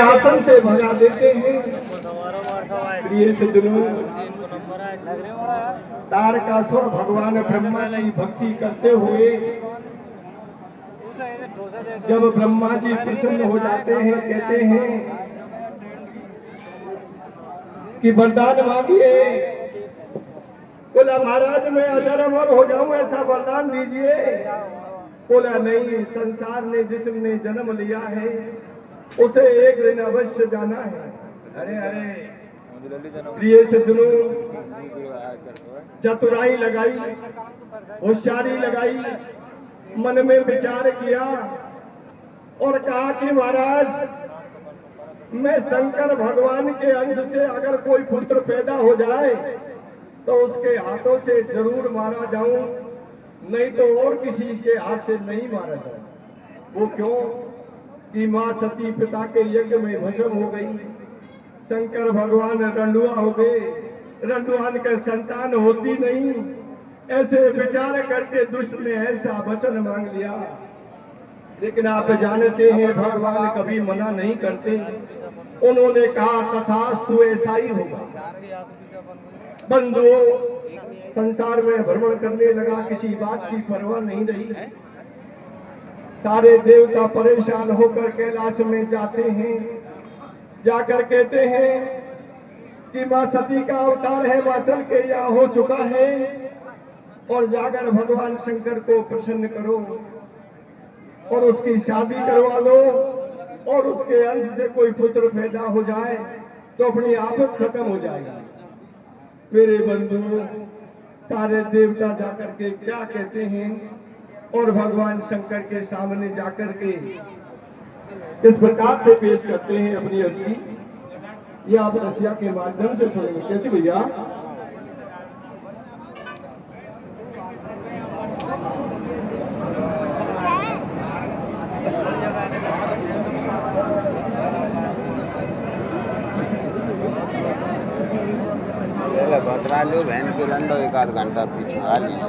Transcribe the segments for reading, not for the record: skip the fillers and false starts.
आसन से भगा देते हैं। प्रिय सज्जनों, तारकासुर भगवान ब्रह्मा की भक्ति करते हुए जब ब्रह्मा जी प्रसन्न हो जाते हैं, कहते हैं कि वरदान मांगिए। बोला महाराज मैं अजर अमर हो जाऊं ऐसा वरदान दीजिए। बोला नहीं, संसार ने जिसने जन्म लिया है उसे एक दिन अवश्य जाना है। अरे अरे प्रिय सज्जनों, चतुराई लगाई, होशियारी लगाई, मन में विचार किया और कहा कि महाराज मैं शंकर भगवान के अंश से अगर कोई पुत्र पैदा हो जाए तो उसके हाथों से जरूर मारा जाऊं, नहीं तो और किसी के हाथ से नहीं मारा जाए। वो क्यों कि मां सती पिता के यज्ञ में भस्म हो गई, शंकर भगवान रंडुआ हो गए, रंडुआन के संतान होती नहीं। ऐसे विचार करके दुष्ट ने ऐसा वचन मांग लिया। लेकिन आप जानते हैं भगवान कभी मना नहीं करते। उन्होंने कहा तथास्तु, ऐसा ही होगा। बंधुओं, संसार में भ्रमण करने लगा, किसी बात की परवाह नहीं रही। सारे देवता परेशान होकर कैलाश में जाते हैं, जाकर कहते हैं कि मां सती का अवतार है, मां चल के यहाँ हो चुका है और जाकर भगवान शंकर को प्रसन्न करो और उसकी शादी करवा दो और उसके अंश से कोई पुत्र पैदा हो जाए तो अपनी आफत खत्म हो जाएगी। मेरे बंधु, सारे देवता जाकर के क्या कहते हैं और भगवान शंकर के सामने जाकर के इस प्रकार से पेश करते हैं अपनी अर्जी। ये आप रसिया के माध्यम से सुनेंगे। कैसे भैया? बतरा लो बहन के लंडो एक आध घंटा पीछे आ लीजिए।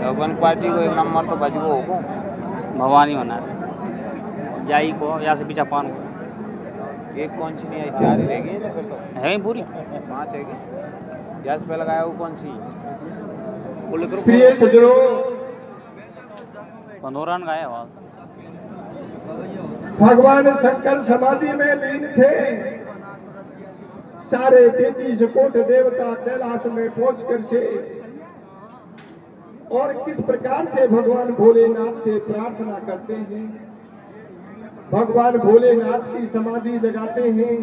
अपन पार्टी को एक नंबर तो बजबो हो भवानी बना जाई को यहाँ से पीछा पान को एक कौन सी नहीं आई, चार ही रहेगी तो फिर तो है पूरी 5 है कि गैस पे लगाया वो कौन सी? प्रिय सज्जनों, पंदोरान गाया आवाज। भगवान शंकर समाधि में लीन थे। सारे 33 कोट देवता कैलाश में पहुंचकर से और किस प्रकार से भगवान भोलेनाथ से प्रार्थना करते हैं। भगवान भोलेनाथ की समाधि लगाते हैं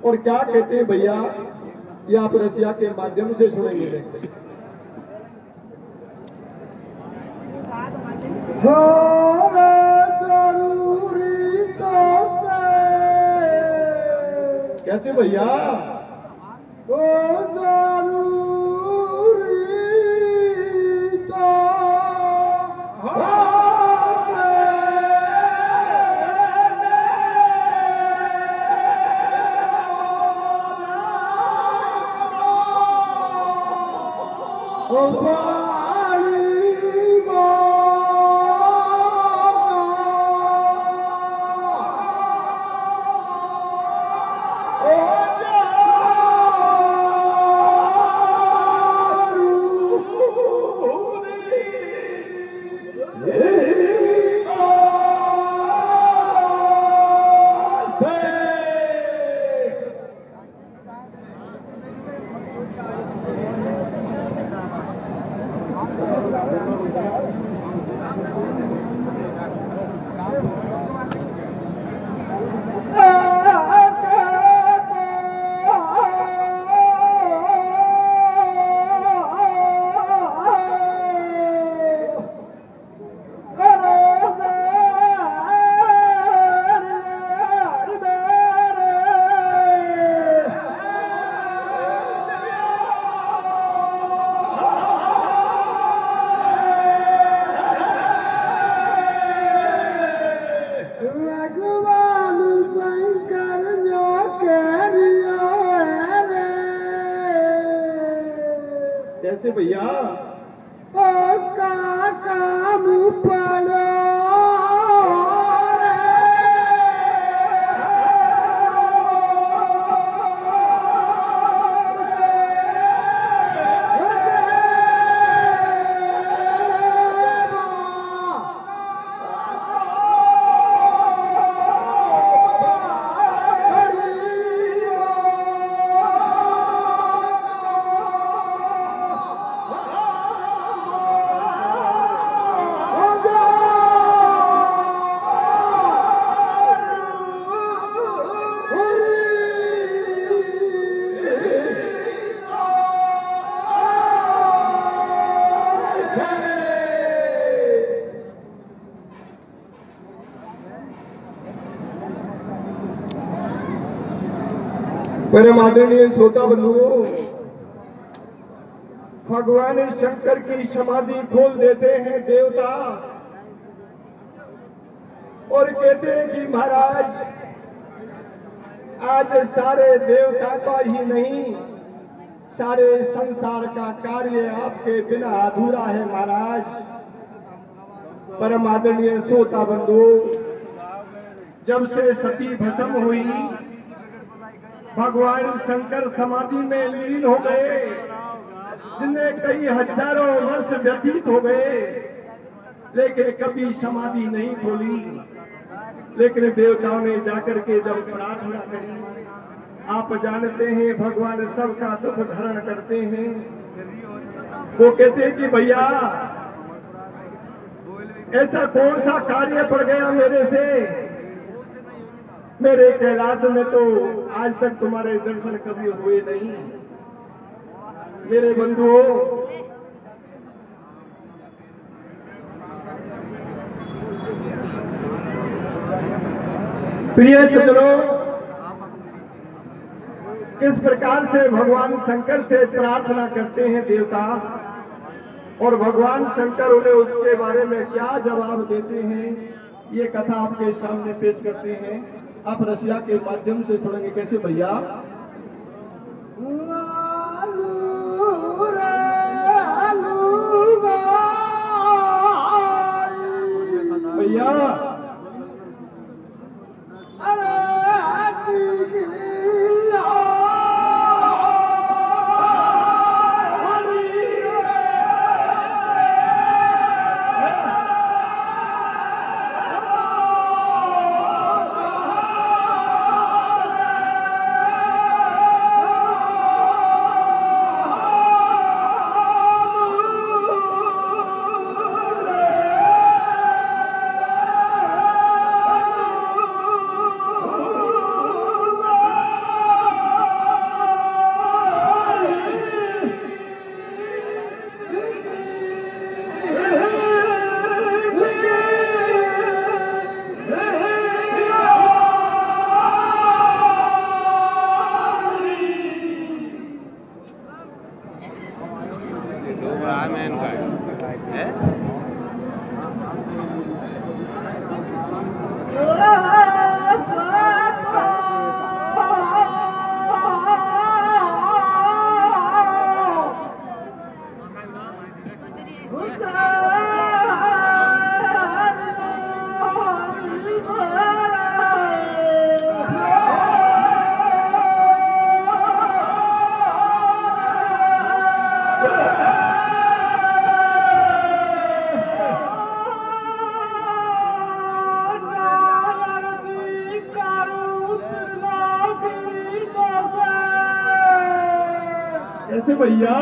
और क्या कहते हैं भैया, ये आप रसिया के माध्यम से सुनेंगे। कैसे भैया? कैसे भैया? ओ काका मुँह पड़ो परम आदरणीय श्रोता बंधुओं, भगवान शंकर की समाधि खोल देते हैं देवता और कहते हैं कि महाराज आज सारे देवता का ही नहीं, सारे संसार का कार्य आपके बिना अधूरा है महाराज। परम आदरणीय श्रोता बंधु, जब से सती भस्म हुई, भगवान शंकर समाधि में लीन हो गए, जिन्हें कई हजारों वर्ष व्यतीत हो गए, लेकिन कभी समाधि नहीं खोली। लेकिन देवताओं ने जाकर के जब प्रार्थना करी, आप जानते हैं भगवान सबका दुख धारण करते हैं। वो कहते हैं कि भैया ऐसा कौन सा कार्य पड़ गया मेरे से, मेरे कैलाश में तो आज तक तुम्हारे दर्शन कभी हुए नहीं। मेरे बंधुओं, प्रिय सज्जनों, किस प्रकार से भगवान शंकर से प्रार्थना करते हैं देवता, और भगवान शंकर उन्हें उसके बारे में क्या जवाब देते हैं, ये कथा आपके सामने पेश करते हैं। आप रसिया के माध्यम से सुनेंगे। कैसे भैया? भैया कैसे भैया?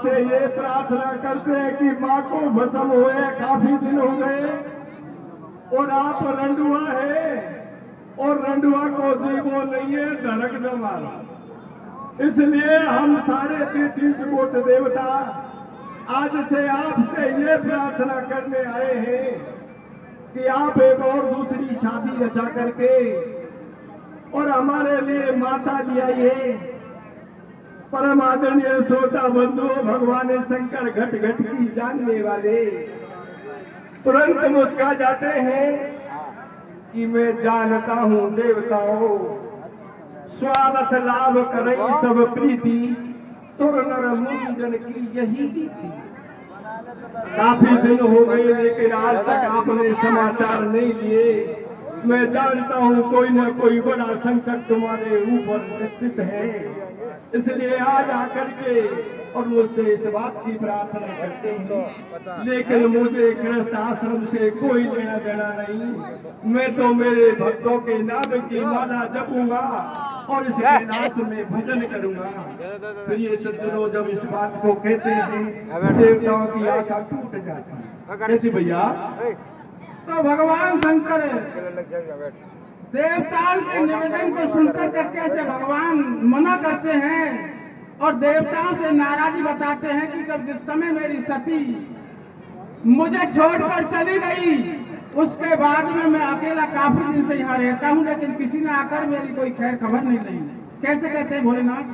आपसे ये प्रार्थना करते हैं कि माँ को भस्म हुए काफी दिन हो गए और आप रंडुआ है और रंडुआ को जीवो नहीं है धड़क जमाना। इसलिए हम सारे तीर्थ कोट देवता आज से आपसे ये प्रार्थना करने आए हैं कि आप एक और दूसरी शादी रचा करके और हमारे लिए माता जी आइए। परम आदरणीय श्रोता बंधु भगवान शंकर घट घट की जानने वाले तुरंत मुस्का जाते हैं कि मैं जानता हूँ देवताओं स्वार्थ लाभ करई सब प्रीति सुर नर मुनि जन की यही रीति। काफी दिन हो गए लेकिन आज तक आपने समाचार नहीं लिए। मैं जानता हूँ कोई न कोई बड़ा संकट तुम्हारे ऊपर स्थित है, इसलिए आज आकर के और मुझसे इस बात की प्रार्थना करते हैं। लेकिन मुझे गृहस्थ आश्रम से कोई लेना देना नहीं। मैं तो मेरे भक्तों के नाम की माला जपूंगा और इस कैलाश में भजन करूंगा। फिर ये सज्जनों जब इस बात को कहते हैं देवताओं की आशा टूट जाती है। कैसी भैया? तो भगवान शंकर देवताओं के निवेदन को सुनकर के कैसे भगवान मना करते हैं और देवताओं से नाराजी बताते हैं कि जब जिस समय मेरी सती मुझे छोड़कर चली गई उसके बाद में मैं अकेला काफी दिन से यहाँ रहता हूँ, लेकिन किसी ने आकर मेरी कोई खैर खबर नहीं ली। कैसे कहते हैं भोलेनाथ?